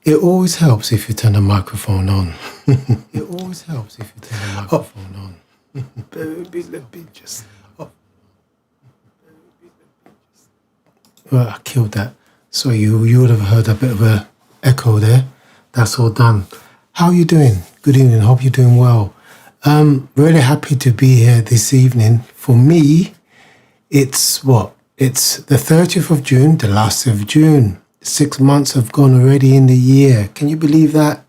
It always helps if you turn the microphone on. It always helps if you turn the microphone on. Baby, let me just... Well, I killed that. So you would have heard a bit of a echo there. That's all done. How are you doing? Good evening. Hope you're doing well. Really happy to be here this evening. For me, it's what? It's the 30th of June, the last of June. 6 months have gone already in the year. Can you believe that?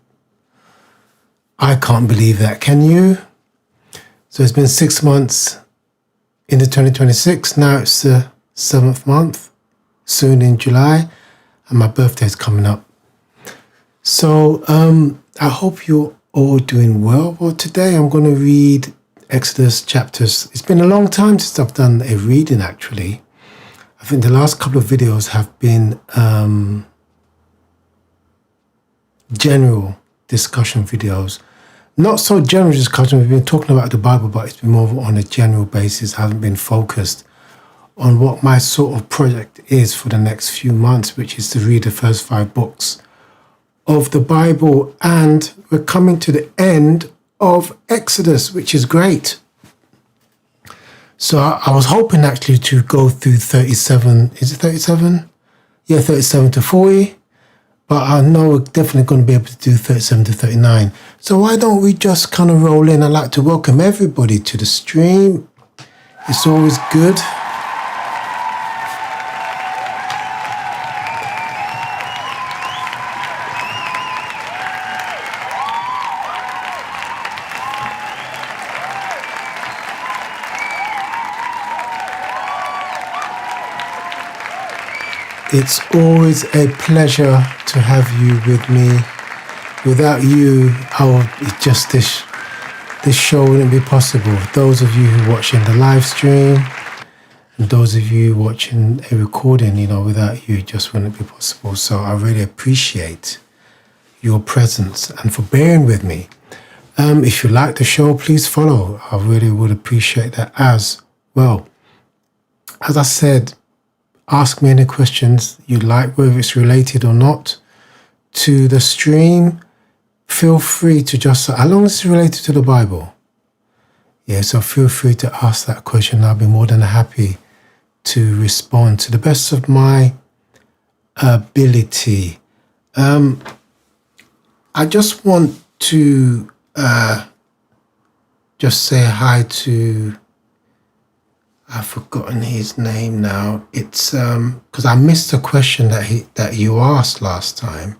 I can't believe that. Can you? So it's been 6 months into 2026. Now it's the 7th month, soon in July, and my birthday is coming up. So I hope you're all doing well. Well, today I'm going to read Exodus chapters. It's been a long time since I've done a reading, actually. I think the last couple of videos have been general discussion videos. Not so general discussion. We've been talking about the Bible, but it's been more on a general basis. I haven't been focused on what my sort of project is for the next few months, which is to read the first 5 books of the Bible. And we're coming to the end of Exodus, which is great. So I was hoping actually to go through 37, is it 37? Yeah, 37 to 40. But I know we're definitely going to be able to do 37 to 39. So why don't we just kind of roll in? I'd like to welcome everybody to the stream. It's always good. It's always a pleasure to have you with me. Without you, this show wouldn't be possible. Those of you who are watching the live stream, and those of you watching a recording, without you, it just wouldn't be possible. So I really appreciate your presence and for bearing with me. If you like the show, please follow. I really would appreciate that as well. As I said, ask me any questions you like, whether it's related or not to the stream. Feel free to just, how long is it's related to the Bible? Yeah, so feel free to ask that question. I'll be more than happy to respond to the best of my ability. I just want to just say hi to, I've forgotten his name now. It's because I missed a question that you asked last time.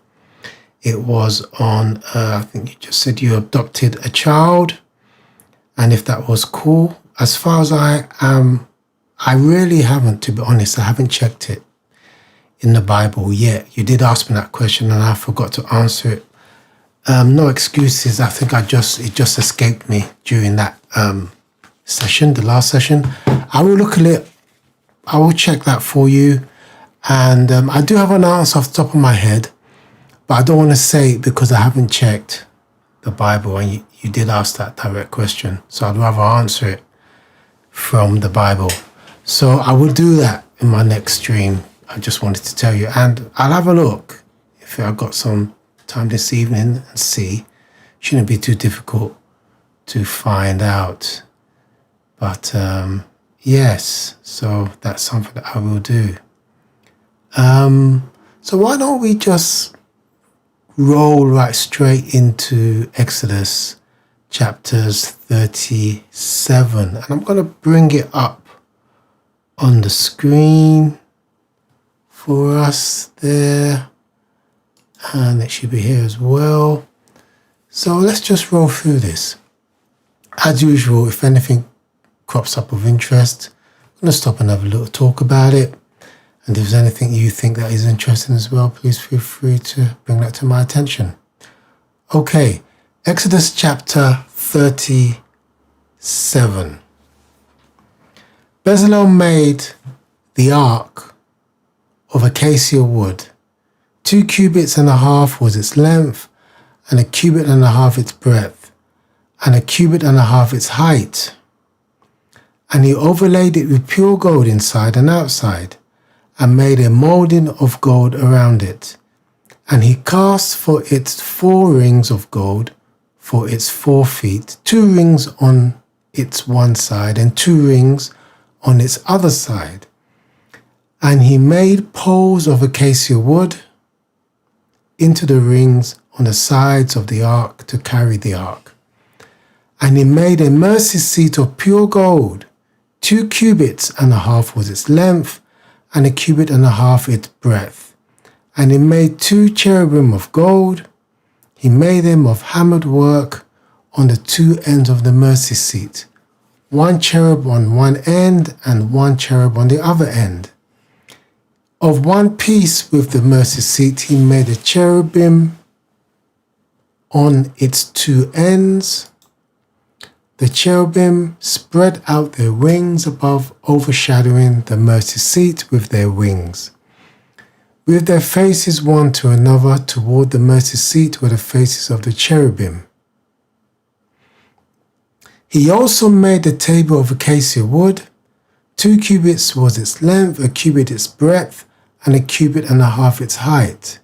It was on, I think you just said you adopted a child, and if that was cool. As far as I really haven't, to be honest, I haven't checked it in the Bible yet. You did ask me that question, and I forgot to answer it. No excuses. I think it just escaped me during that session, the last session. I will look at it. I will check that for you. And I do have an answer off the top of my head, but I don't want to say it because I haven't checked the Bible, and you did ask that direct question. So I'd rather answer it from the Bible. So I will do that in my next stream. I just wanted to tell you. And I'll have a look if I've got some time this evening and see. Shouldn't be too difficult to find out. But yes, so that's something that I will do. So why don't we just roll right straight into Exodus chapters 37. And I'm going to bring it up on the screen for us there. And it should be here as well. So let's just roll through this. As usual, if anything crops up of interest, I'm going to stop and have a little talk about it. And if there's anything you think that is interesting as well, please feel free to bring that to my attention. Okay, Exodus chapter 37. Bezalel made the ark of acacia wood. 2 cubits and a half was its length, and 1 cubit and a half its breadth, and 1 cubit and a half its height. And he overlaid it with pure gold inside and outside, and made a molding of gold around it. And he cast for it 4 rings of gold for its 4 feet, 2 rings on its one side and 2 rings on its other side. And he made poles of acacia wood into the rings on the sides of the ark to carry the ark. And he made a mercy seat of pure gold. 2 cubits and a half was its length, and 1 cubit and a half its breadth. And he made 2 cherubim of gold. He made them of hammered work on the 2 ends of the mercy seat, 1 cherub on one end and 1 cherub on the other end. Of one piece with the mercy seat, he made a cherubim on its 2 ends. The cherubim spread out their wings above, overshadowing the mercy seat with their wings. With their faces one to another, toward the mercy seat were the faces of the cherubim. He also made a table of acacia wood. 2 cubits was its length, 1 cubit its breadth, and 1 cubit and a half its height.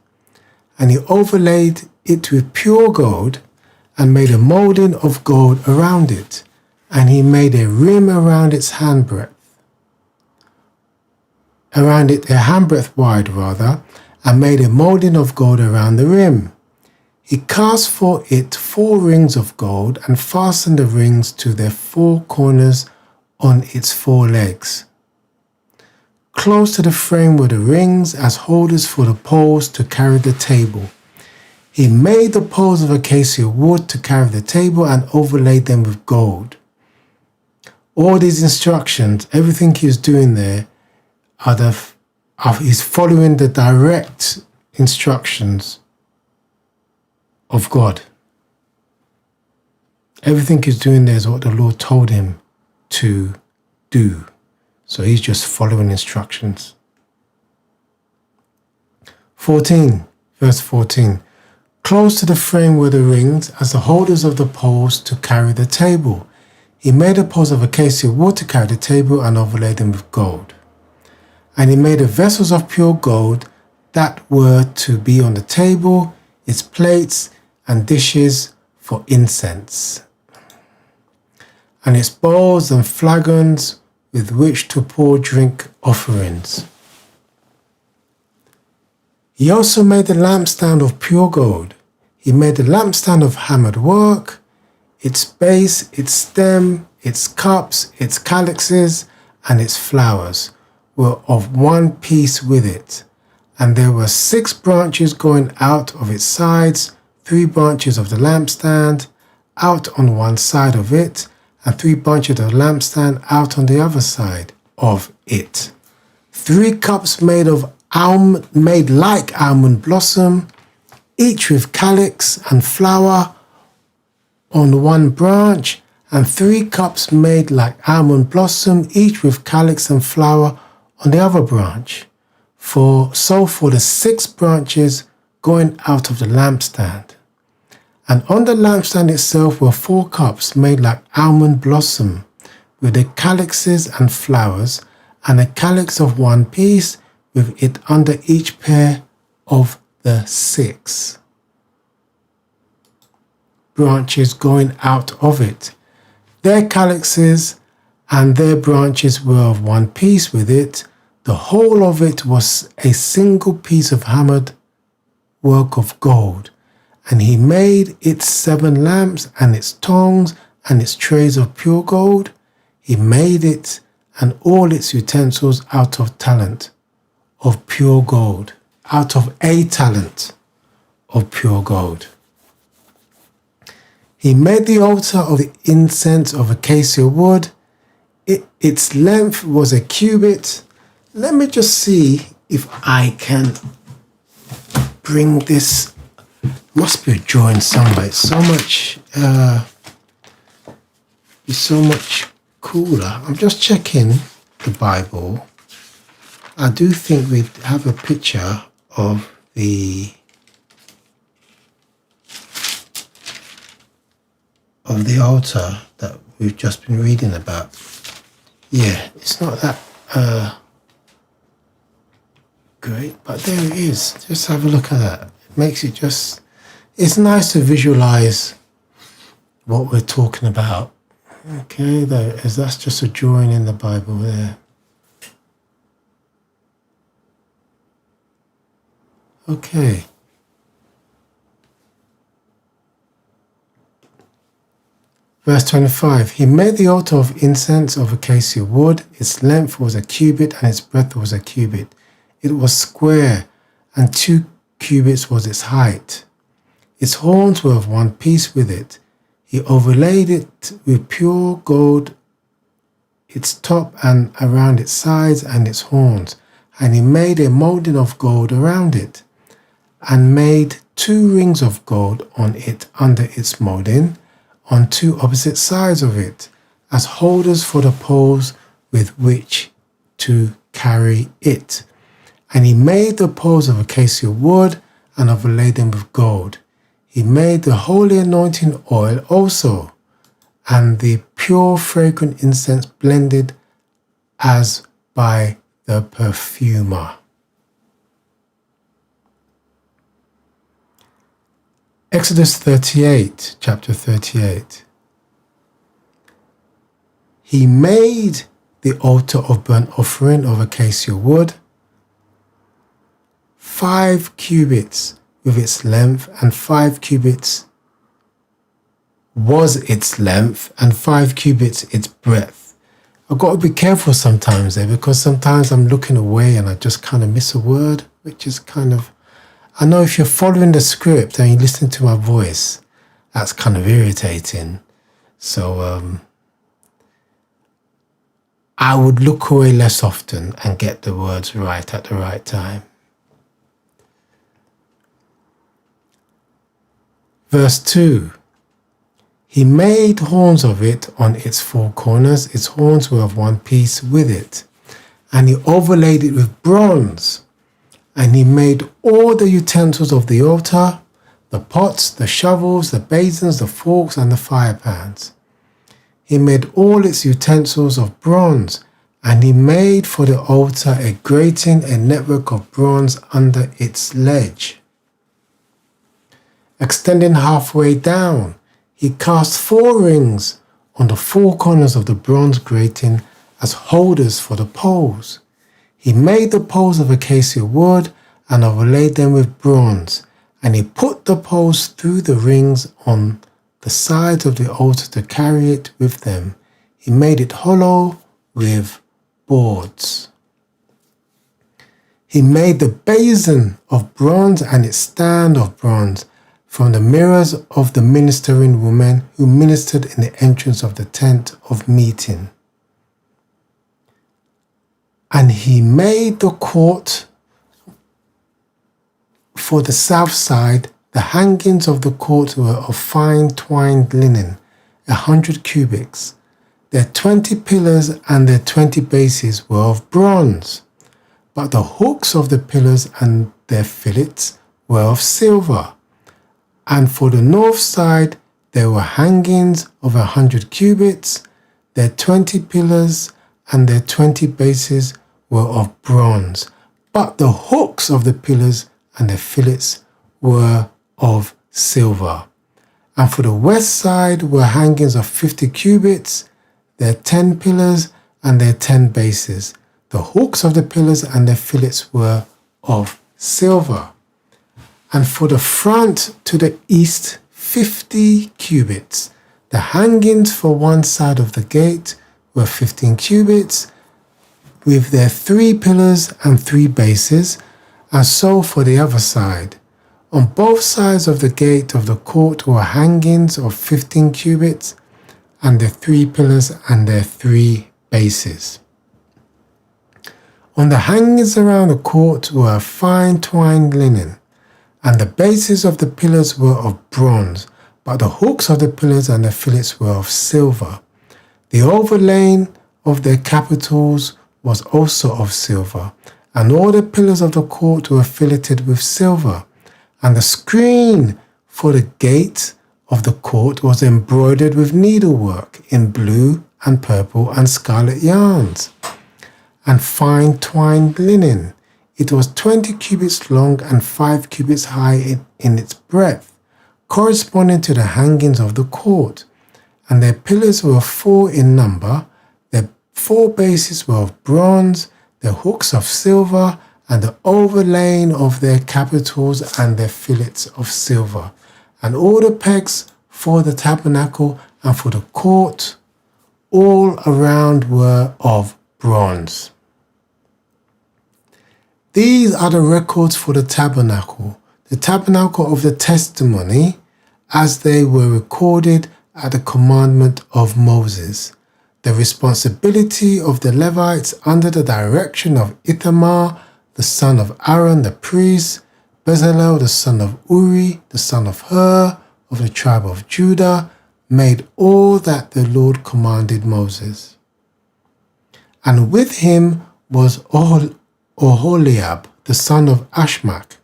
And he overlaid it with pure gold, and made a molding of gold around it, and he made a rim around its handbreadth. Around it, a handbreadth wide rather, and made a molding of gold around the rim. He cast for it 4 rings of gold, and fastened the rings to their 4 corners on its 4 legs. Close to the frame were the rings as holders for the poles to carry the table. He made the poles of acacia wood to carry the table and overlaid them with gold. All these instructions, everything he's doing there, he's following the direct instructions of God. Everything he's doing there is what the Lord told him to do. So he's just following instructions. 14, verse 14. Close to the frame were the rings as the holders of the poles to carry the table. He made the poles of acacia wood to carry the table and overlaid them with gold. And he made the vessels of pure gold that were to be on the table, its plates and dishes for incense, and its bowls and flagons with which to pour drink offerings. He also made the lampstand of pure gold. He made the lampstand of hammered work. Its base, its stem, its cups, its calyxes, and its flowers were of one piece with it. And there were 6 branches going out of its sides, 3 branches of the lampstand out on one side of it, and 3 branches of the lampstand out on the other side of it. 3 cups made like almond blossom, each with calyx and flower on one branch, and 3 cups made like almond blossom, each with calyx and flower on the other branch. For the 6 branches going out of the lampstand. And on the lampstand itself were 4 cups made like almond blossom, with the calyxes and flowers, and a calyx of one piece, with it under each pair of the 6 branches going out of it. Their calyxes and their branches were of one piece with it. The whole of it was a single piece of hammered work of gold. And he made its 7 lamps and its tongs and its trays of pure gold. He made it and all its utensils out of talent of pure gold, out of a talent of pure gold. He made the altar of the incense of acacia wood. Its length was 1 cubit. Let me just see if I can bring this. Must be a drawing somewhere. It's so much cooler. I'm just checking the Bible. I do think we have a picture of the altar that we've just been reading about. Yeah, it's not that great, but there it is. Just have a look at that. makes it just, it's nice to visualize what we're talking about. Okay, that's just a drawing in the Bible there. Okay. Verse 25, he made the altar of incense of acacia wood. Its length was a cubit and its breadth was a cubit. It was square, and 2 cubits was its height. Its horns were of one piece with it. He overlaid it with pure gold, its top and around its sides and its horns. And he made a molding of gold around it, and made 2 rings of gold on it under its molding, on 2 opposite sides of it, as holders for the poles with which to carry it. And he made the poles of acacia wood and overlaid them with gold. He made the holy anointing oil also, and the pure fragrant incense blended as by the perfumer. Exodus 38, chapter 38. He made the altar of burnt offering of acacia wood, 5 cubits with its length, and 5 cubits was its length, and 5 cubits its breadth. I've got to be careful sometimes there, because sometimes I'm looking away and I just kind of miss a word, which is kind of, I know if you're following the script and you're listening to my voice, that's kind of irritating. So I would look away less often and get the words right at the right time. Verse 2. He made horns of it on its 4 corners. Its horns were of one piece with it. And he overlaid it with bronze. And he made all the utensils of the altar, the pots, the shovels, the basins, the forks, and the fire pans. He made all its utensils of bronze, and he made for the altar a grating, a network of bronze under its ledge. Extending halfway down, he cast 4 rings on the 4 corners of the bronze grating as holders for the poles. He made the poles of acacia wood and overlaid them with bronze, and he put the poles through the rings on the sides of the altar to carry it with them. He made it hollow with boards. He made the basin of bronze and its stand of bronze from the mirrors of the ministering women who ministered in the entrance of the tent of meeting. And he made the court for the south side. The hangings of the court were of fine twined linen, 100 cubits. Their 20 pillars and their 20 bases were of bronze, but the hooks of the pillars and their fillets were of silver. And for the north side there were hangings of 100 cubits. Their 20 pillars and their 20 bases were of bronze, but the hooks of the pillars and their fillets were of silver. And for the west side were hangings of 50 cubits, their 10 pillars and their 10 bases. The hooks of the pillars and their fillets were of silver. And for the front to the east, 50 cubits. The hangings for one side of the gate were 15 cubits, with their 3 pillars and 3 bases, and so for the other side. On both sides of the gate of the court were hangings of 15 cubits, and their 3 pillars and their 3 bases. On the hangings around the court were fine twined linen, and the bases of the pillars were of bronze, but the hooks of the pillars and the fillets were of silver. The overlaying of their capitals was also of silver, and all the pillars of the court were filleted with silver, and the screen for the gate of the court was embroidered with needlework in blue and purple and scarlet yarns, and fine twined linen It was 20 cubits long and 5 cubits high in its breadth, corresponding to the hangings of the court. And their pillars were 4 in number. Their 4 bases were of bronze, their hooks of silver, and the overlaying of their capitals and their fillets of silver. And all the pegs for the tabernacle and for the court all around were of bronze. These are the records for the tabernacle of the testimony, as they were recorded at the commandment of Moses. The responsibility of the Levites under the direction of Ithamar, the son of Aaron the priest, Bezalel the son of Uri, the son of Hur, of the tribe of Judah, made all that the Lord commanded Moses. And with him was Oholiab, the son of Ashmach,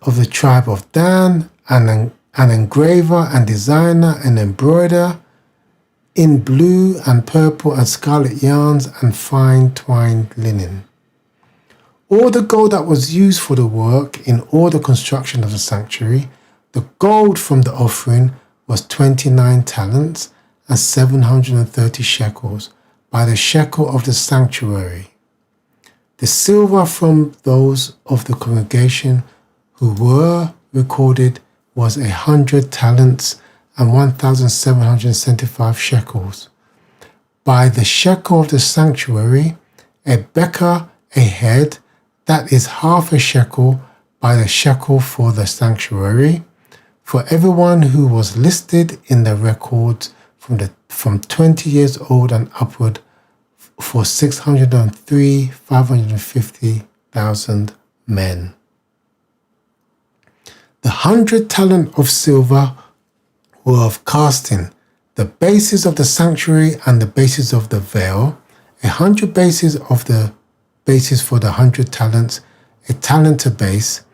of the tribe of Dan, an engraver and designer and embroiderer in blue and purple and scarlet yarns and fine twined linen. All the gold that was used for the work in all the construction of the sanctuary, the gold from the offering, was 29 talents and 730 shekels by the shekel of the sanctuary. The silver from those of the congregation who were recorded was 100 talents and 1,775 shekels. By the shekel of the sanctuary, a beker, a head, that is half a shekel, by the shekel for the sanctuary, for everyone who was listed in the records from 20 years old and upward, for 550,000 men. The 100 talent of silver were of casting, the bases of the sanctuary and the bases of the veil, 100 bases of the bases for the 100 talents, a talent a base,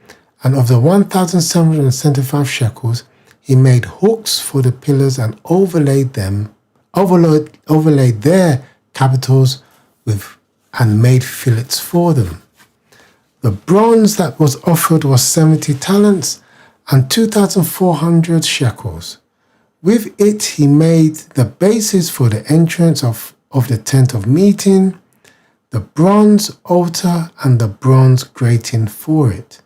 and of the 1,775 shekels, he made hooks for the pillars and overlaid their capitals with and made fillets for them. The bronze that was offered was 70 talents and 2,400 shekels. With it he made the bases for the entrance of the tent of meeting, the bronze altar and the bronze grating for it,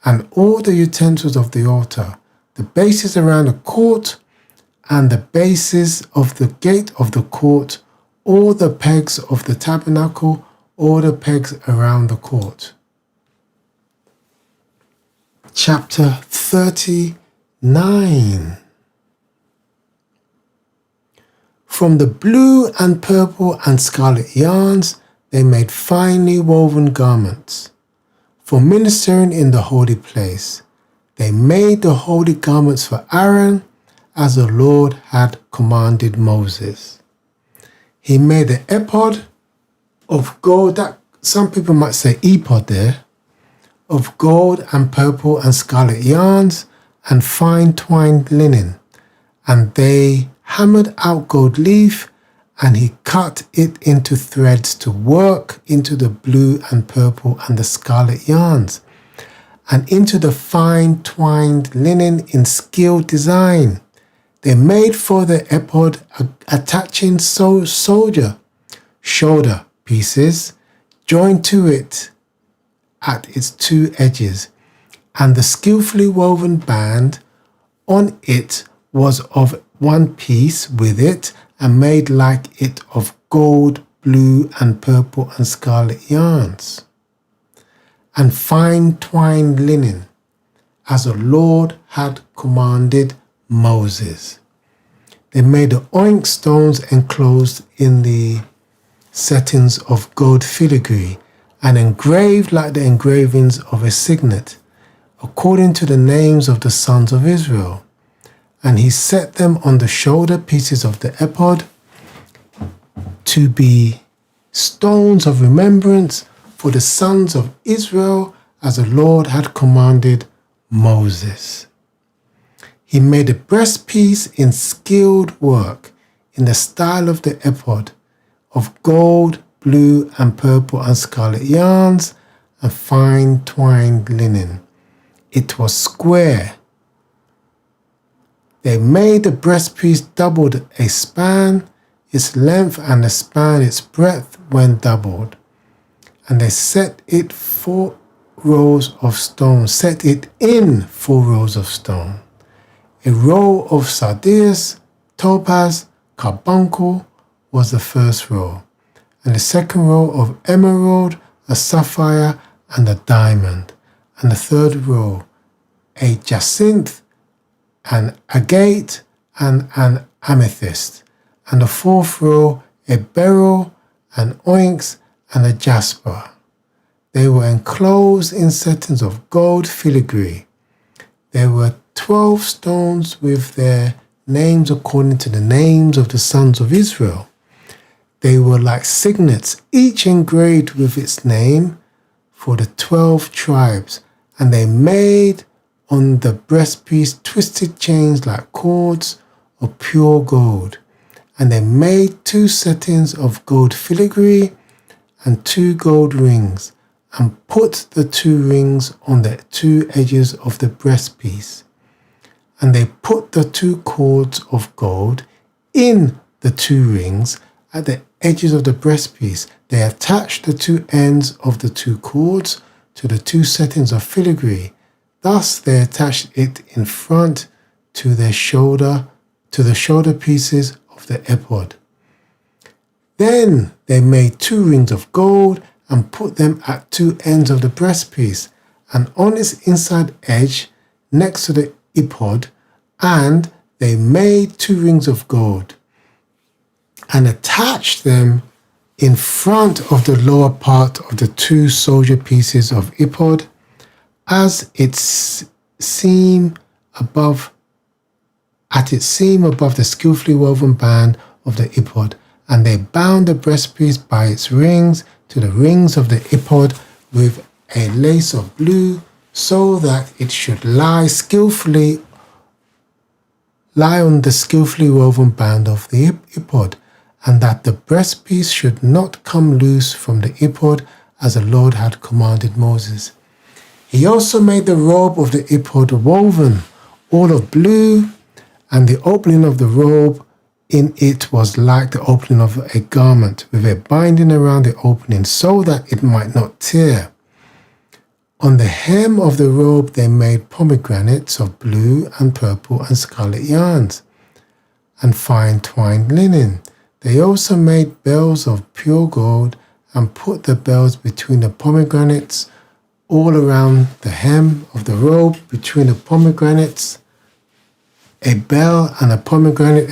and all the utensils of the altar, the bases around the court, and the bases of the gate of the court, all the pegs of the tabernacle, all the pegs around the court. Chapter 39. From the blue and purple and scarlet yarns, they made finely woven garments. For ministering in the holy place, they made the holy garments for Aaron, as the Lord had commanded Moses. He made the ephod of gold, that some people might say ephod there, of gold and purple and scarlet yarns and fine twined linen. And they hammered out gold leaf, and he cut it into threads to work into the blue and purple and the scarlet yarns, and into the fine twined linen in skilled design. They made for the ephod attaching shoulder pieces joined to it at its 2 edges, and the skillfully woven band on it was of one piece with it, and made like it of gold, blue, and purple and scarlet yarns, and fine twined linen, as the Lord had commanded Moses. They made the onyx stones enclosed in the settings of gold filigree, and engraved like the engravings of a signet, according to the names of the sons of Israel. And he set them on the shoulder pieces of the ephod to be stones of remembrance for the sons of Israel, as the Lord had commanded Moses. He made a breastpiece in skilled work, in the style of the ephod, of gold, blue, and purple and scarlet yarns, and fine twined linen. It was square. They made the breastpiece doubled a span, its length and a span its breadth when doubled. And they set it in 4 rows of stone. A row of sardius, topaz, carbuncle was the first row, and the second row of emerald, a sapphire, and a diamond, and the third row a jacinth, an agate, and an amethyst, and the fourth row a beryl, an onyx, and a jasper. They were enclosed in settings of gold filigree. There were 12 stones with their names according to the names of the sons of Israel. They were like signets, each engraved with its name for the 12 tribes, and they made on the breastpiece twisted chains like cords of pure gold. And they made 2 settings of gold filigree and 2 gold rings, and put the 2 rings on the 2 edges of the breastpiece. And they put the 2 cords of gold in the 2 rings at the edges of the breastpiece. They attached the 2 ends of the 2 cords to the 2 settings of filigree. Thus they attached it in front to the shoulder pieces of the ephod. Then they made 2 rings of gold and put them at 2 ends of the breastpiece, and on its inside edge next to the ephod, and they made 2 rings of gold and attached them in front of the lower part of the 2 soldier pieces of ephod, at its seam above the skillfully woven band of the ephod, and they bound the breastpiece by its rings to the rings of the ephod with a lace of blue, so that it should lie on the skillfully woven band of the ephod, and that the breastpiece should not come loose from the ephod, as the Lord had commanded Moses. He also made the robe of the ephod woven, all of blue, and the opening of the robe in it was like the opening of a garment, with a binding around the opening, so that it might not tear. On the hem of the robe they made pomegranates of blue and purple and scarlet yarns, and fine twined linen. They also made bells of pure gold, and put the bells between the pomegranates, all around the hem of the robe, between the pomegranates, a bell and a pomegranate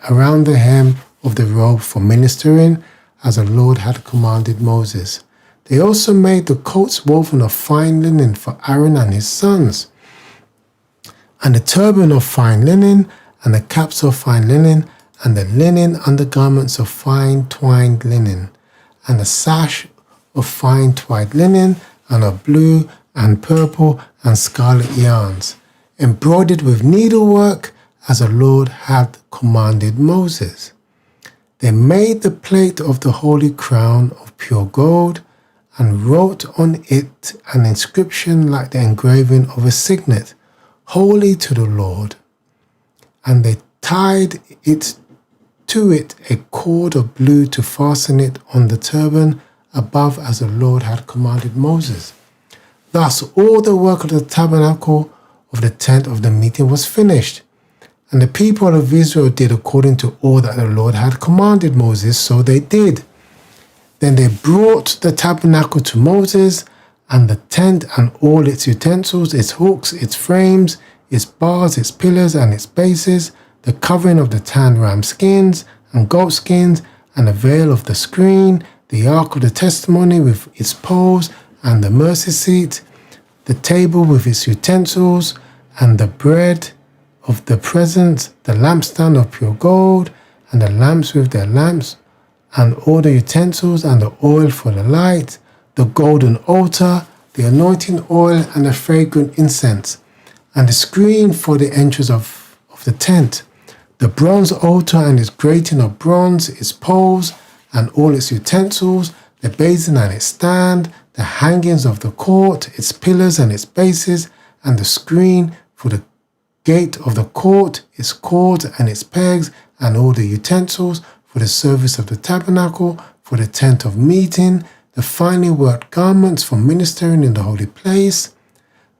around the hem of the robe for ministering, as the Lord had commanded Moses. They also made the coats woven of fine linen for Aaron and his sons, and the turban of fine linen, and the caps of fine linen, and the linen undergarments of fine twined linen, and the sash of fine twined linen, and of blue and purple and scarlet yarns, embroidered with needlework, as the Lord had commanded Moses. They made the plate of the holy crown of pure gold, and wrote on it an inscription like the engraving of a signet, holy to the Lord. And they tied to it a cord of blue to fasten it on the turban above, as the Lord had commanded Moses. Thus all the work of the tabernacle of the tent of the meeting was finished. And the people of Israel did according to all that the Lord had commanded Moses, so they did. Then they brought the tabernacle to Moses, and the tent and all its utensils, its hooks, its frames, its bars, its pillars, and its bases, the covering of the tanned ram skins and goat skins, and the veil of the screen, the ark of the testimony with its poles, and the mercy seat, the table with its utensils, and the bread of the presence, the lampstand of pure gold, and the lamps with their lamps, and all the utensils, and the oil for the light, the golden altar, the anointing oil, and the fragrant incense, and the screen for the entrance of the tent, the bronze altar and its grating of bronze, its poles, and all its utensils, the basin and its stand, the hangings of the court, its pillars and its bases, and the screen for the gate of the court, its cords and its pegs, and all the utensils for the service of the tabernacle, for the tent of meeting, the finely worked garments for ministering in the holy place,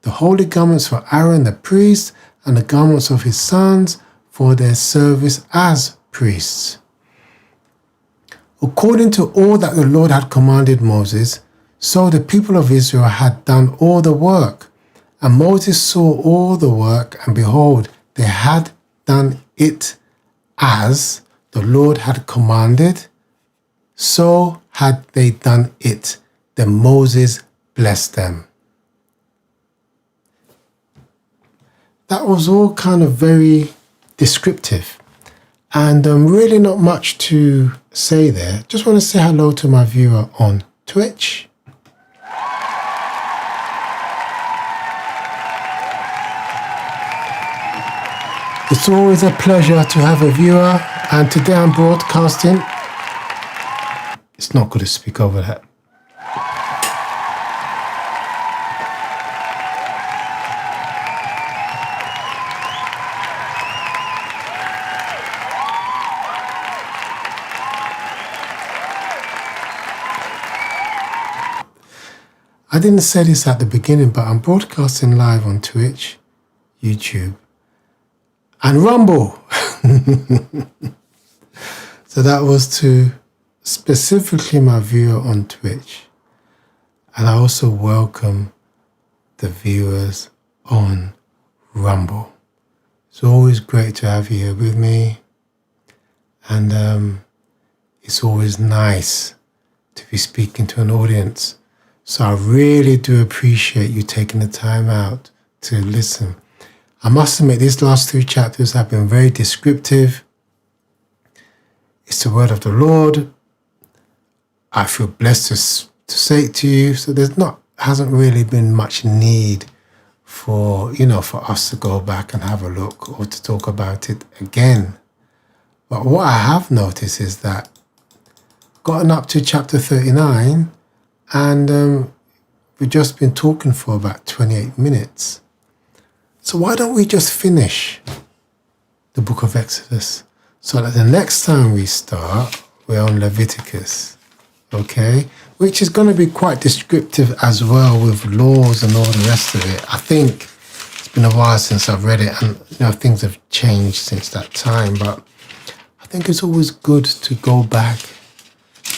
the holy garments for Aaron the priest, and the garments of his sons for their service as priests. According to all that the Lord had commanded Moses, so the people of Israel had done all the work. And Moses saw all the work, and behold, they had done it as the Lord had commanded. So had they done it. Then Moses blessed them. That was all kind of very descriptive. And really not much to say there. Just want to say hello to my viewer on Twitch. It's always a pleasure to have a viewer, and today I'm broadcasting. It's not good to speak over that. I didn't say this at the beginning, but I'm broadcasting live on Twitch, YouTube, and Rumble. So that was to specifically my viewer on Twitch. And I also welcome the viewers on Rumble. It's always great to have you here with me. And it's always nice to be speaking to an audience. So I really do appreciate you taking the time out to listen. I must admit, these last 3 chapters have been very descriptive. It's the word of the Lord. I feel blessed to say it to you. So hasn't really been much need for us to go back and have a look or to talk about it again. But what I have noticed is that gotten up to chapter 39, and we've just been talking for about 28 minutes. So why don't we just finish the book of Exodus so that the next time we start, we're on Leviticus, okay? Which is going to be quite descriptive as well, with laws and all the rest of it. I think it's been a while since I've read it, and things have changed since that time, but I think it's always good to go back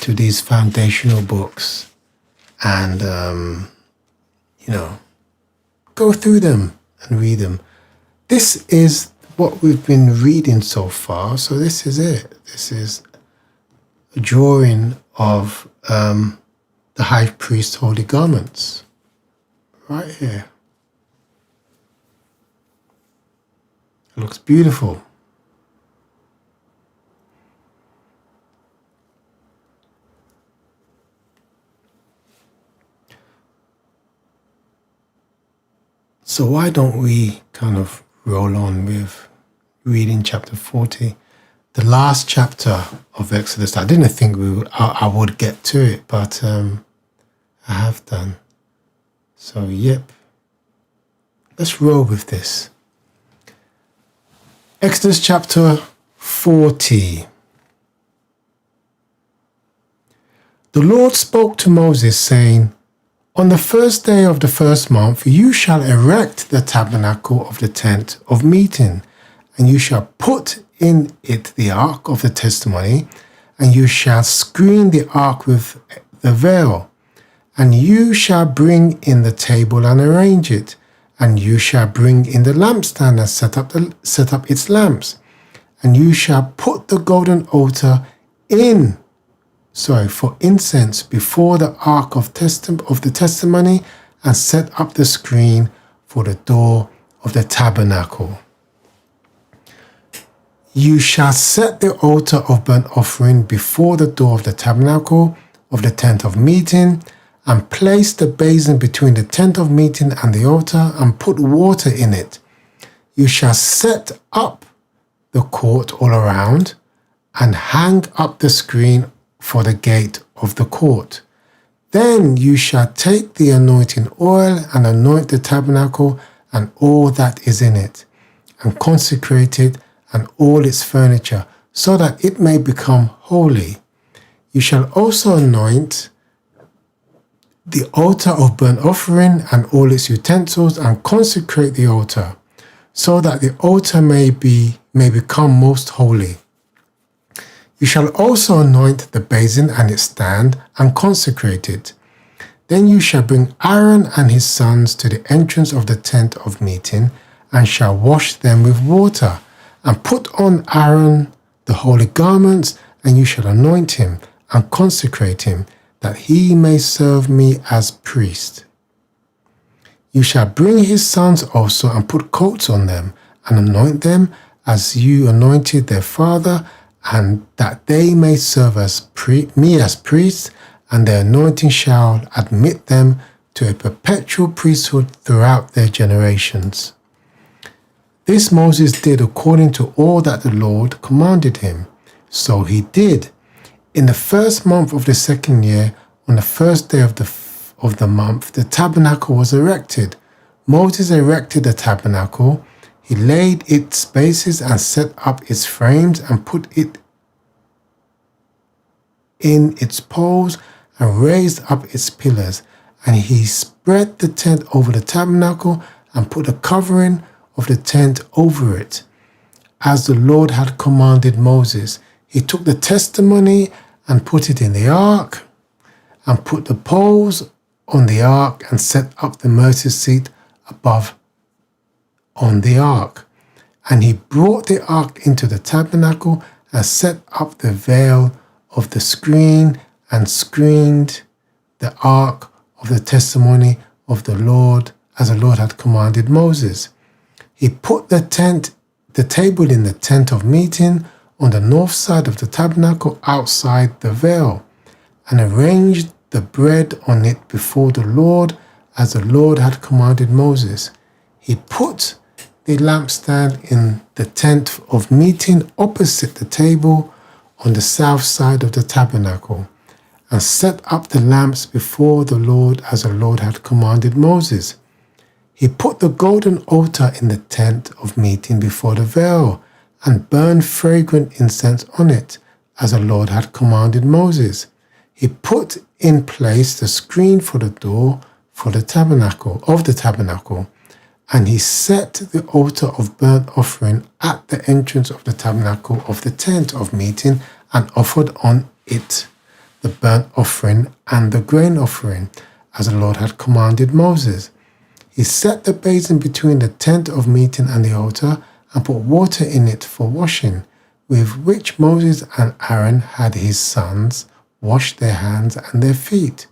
to these foundational books and, go through them and read them. This is what we've been reading so far. So this is it. This is a drawing of the high priest's holy garments. Right here. It looks beautiful. So why don't we kind of roll on with reading chapter 40, the last chapter of Exodus. I didn't think I would get to it, but I have done. So, yep. Let's roll with this. Exodus chapter 40. The Lord spoke to Moses, saying, on the first day of the first month, you shall erect the tabernacle of the tent of meeting, and you shall put in it the ark of the testimony, and you shall screen the ark with the veil. And you shall bring in the table and arrange it, and you shall bring in the lampstand and set up its lamps, and you shall put the golden altar for incense before the ark of the testimony, and set up the screen for the door of the tabernacle. You shall set the altar of burnt offering before the door of the tabernacle of the tent of meeting, and place the basin between the tent of meeting and the altar, and put water in it. You shall set up the court all around, and hang up the screen for the gate of the court. Then you shall take the anointing oil and anoint the tabernacle and all that is in it, and consecrate it and all its furniture, so that it may become holy. You shall also anoint the altar of burnt offering and all its utensils, and consecrate the altar, so that the altar may become most holy. You shall also anoint the basin and its stand, and consecrate it. Then you shall bring Aaron and his sons to the entrance of the tent of meeting, and shall wash them with water, and put on Aaron the holy garments, and you shall anoint him, and consecrate him, that he may serve me as priest. You shall bring his sons also, and put coats on them, and anoint them as you anointed their father, and that they may serve me as priests, and their anointing shall admit them to a perpetual priesthood throughout their generations. This Moses did according to all that the Lord commanded him. So he did. In the first month of the second year, on the first day of the month, the tabernacle was erected. Moses erected the tabernacle. He laid its bases and set up its frames and put it in its poles and raised up its pillars. And he spread the tent over the tabernacle and put a covering of the tent over it, as the Lord had commanded Moses. He took the testimony and put it in the ark, and put the poles on the ark, and set up the mercy seat above on the ark. And he brought the ark into the tabernacle, and set up the veil of the screen, and screened the ark of the testimony of the Lord, as the Lord had commanded Moses. He put the table in the tent of meeting on the north side of the tabernacle outside the veil, and arranged the bread on it before the Lord, as the Lord had commanded Moses. He put the lampstand in the tent of meeting opposite the table on the south side of the tabernacle, and set up the lamps before the Lord, as the Lord had commanded Moses. He put the golden altar in the tent of meeting before the veil, and burned fragrant incense on it, as the Lord had commanded Moses. He put in place the screen for the door of the tabernacle, and he set the altar of burnt offering at the entrance of the tabernacle of the tent of meeting, and offered on it the burnt offering and the grain offering, as the Lord had commanded Moses. He set the basin between the tent of meeting and the altar, and put water in it for washing, with which Moses and Aaron had his sons wash their hands and their feet.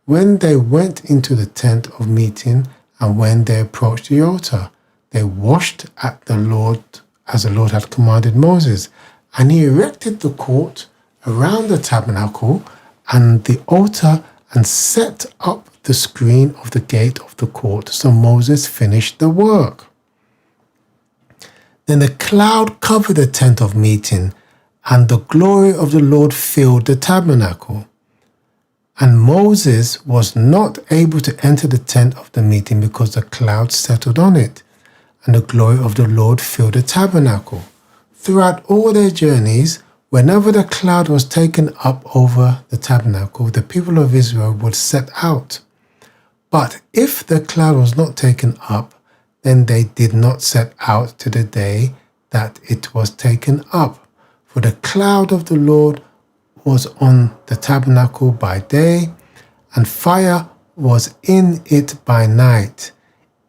When they went into the tent of meeting, and when they approached the altar, they washed at the Lord, as the Lord had commanded Moses. And he erected the court around the tabernacle and the altar, and set up the screen of the gate of the court. So Moses finished the work. Then the cloud covered the tent of meeting, and the glory of the Lord filled the tabernacle. And Moses was not able to enter the tent of the meeting, because the cloud settled on it, and the glory of the Lord filled the tabernacle. Throughout all their journeys, whenever the cloud was taken up over the tabernacle, the people of Israel would set out. But if the cloud was not taken up, then they did not set out to the day that it was taken up. For the cloud of the Lord was on the tabernacle by day, and fire was in it by night,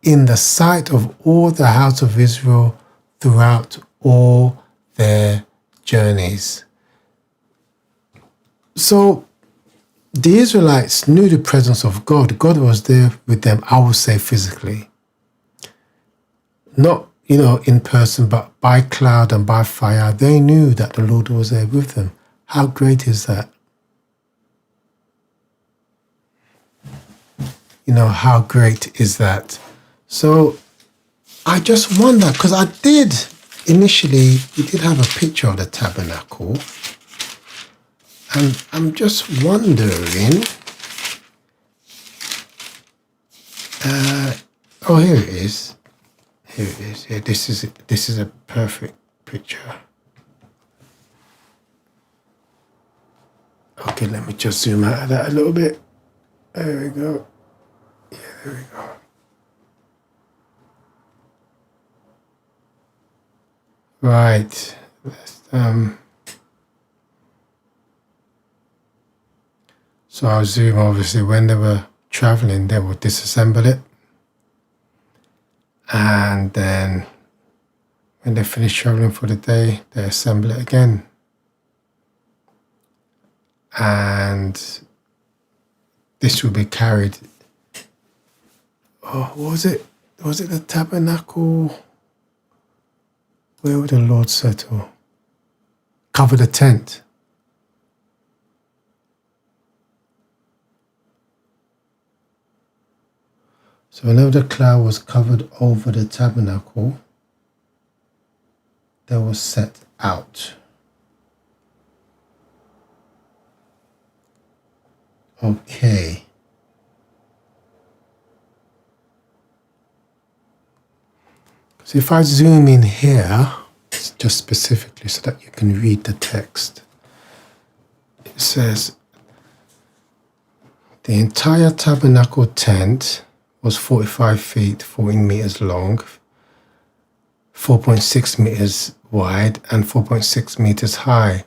in the sight of all the house of Israel throughout all their journeys. So the Israelites knew the presence of God. God was there with them, I would say physically. Not, in person, but by cloud and by fire. They knew that the Lord was there with them. How great is that? How great is that? So I just wonder, because I did initially, we did have a picture of the tabernacle. And I'm just wondering, Oh, here it is. Here it is. Yeah, this is a perfect picture. Okay, let me just zoom out of that a little bit. There we go. Yeah, there we go. Right. So I'll zoom. Obviously, when they were traveling, they would disassemble it, and then when they finish traveling for the day, they assemble it again. And this will be carried. Oh, what was it? Was it the tabernacle? Where would the Lord settle? Cover the tent. So whenever the cloud was covered over the tabernacle, they were set out. Okay. So if I zoom in here, just specifically so that you can read the text, it says, the entire tabernacle tent was 45 feet, 14 meters long, 4.6 meters wide, and 4.6 meters high.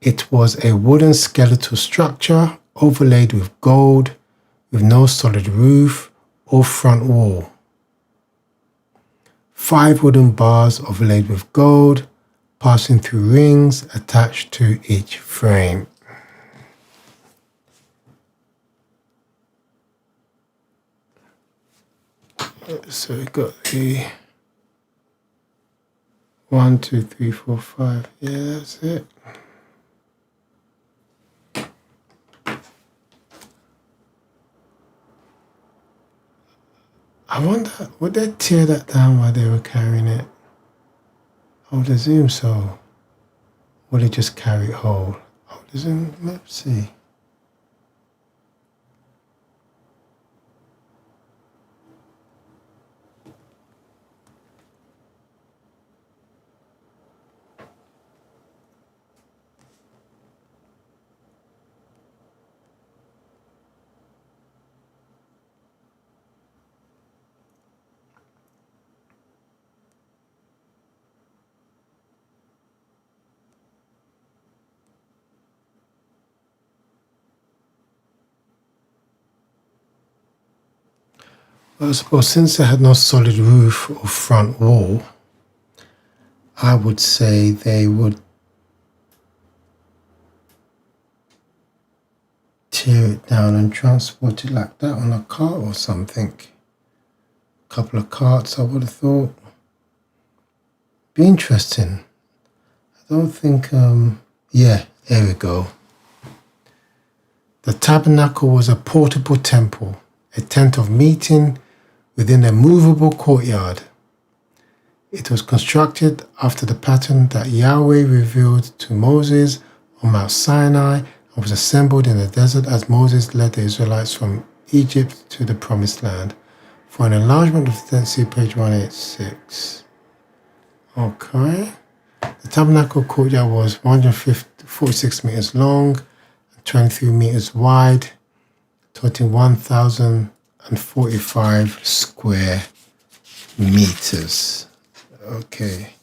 It was a wooden skeletal structure overlaid with gold, with no solid roof or front wall. 5 wooden bars overlaid with gold, passing through rings attached to each frame. So we got the 1, 2, 3, 4, 5. Yeah, that's it. I wonder, would they tear that down while they were carrying it? I would assume so. Would they just carry it whole? I would assume, let's see. Well, I suppose since they had no solid roof or front wall, I would say they would tear it down and transport it like that on a cart or something. A couple of carts, I would have thought. Be interesting. I don't think, yeah, there we go. The tabernacle was a portable temple, a tent of meeting within a movable courtyard. It was constructed after the pattern that Yahweh revealed to Moses on Mount Sinai and was assembled in the desert as Moses led the Israelites from Egypt to the Promised Land. For an enlargement of the tent, see page 186. Okay. The tabernacle courtyard was 146 meters long and 23 meters wide, totaling 1,045 square meters. Okay,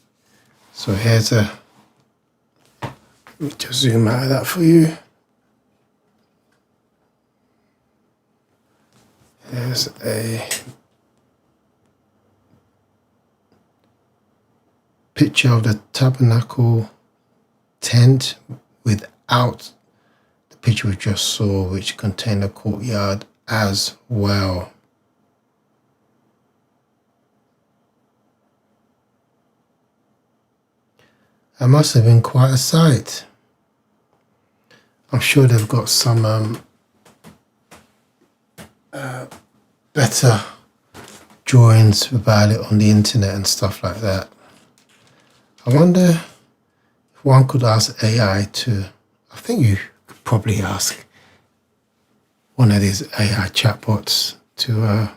so here's a, let me just zoom out of that for you. Here's a picture of the tabernacle tent without the picture we just saw, which contained a courtyard as well. That must have been quite a sight. I'm sure they've got some better drawings about it on the internet and stuff like that. I wonder if one could ask AI to, I think you could probably ask one of these AI chatbots to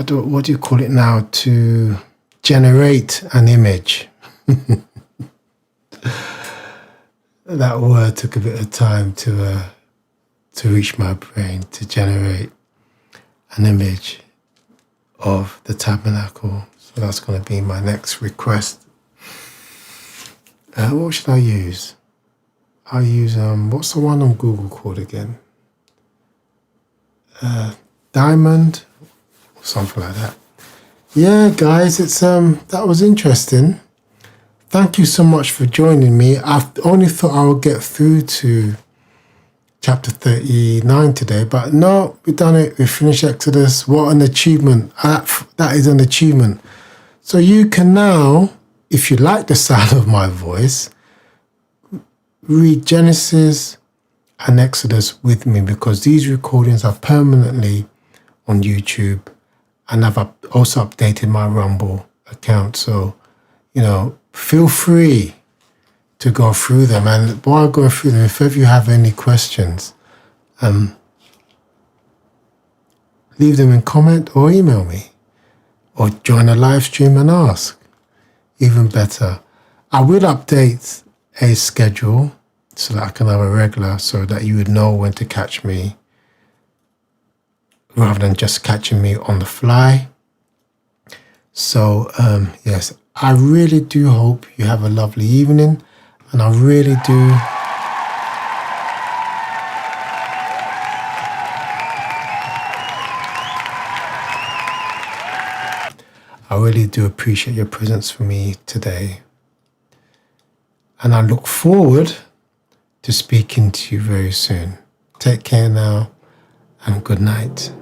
what do you call it now, to generate an image. That word took a bit of time to reach my brain, to generate an image of the tabernacle. So that's going to be my next request. What should I use? I'll use what's the one on Google called again? Diamond or something like that. Yeah, guys, it's that was interesting. Thank you so much for joining me. I only thought I would get through to chapter 39 today, but no, we've done it. We finished Exodus. What an achievement. That is an achievement. So you can now, if you like the sound of my voice, read Genesis and Exodus with me, because these recordings are permanently on YouTube, and I've also updated my Rumble account. So, feel free to go through them. And while going through them, if ever you have any questions, leave them in comment or email me, or join a live stream and ask. Even better. I will update a schedule so that I can have a regular, so that you would know when to catch me, rather than just catching me on the fly. So, yes, I really do hope you have a lovely evening, and I really do appreciate your presence for me today. And I look forward to speaking to you very soon. Take care now, and good night.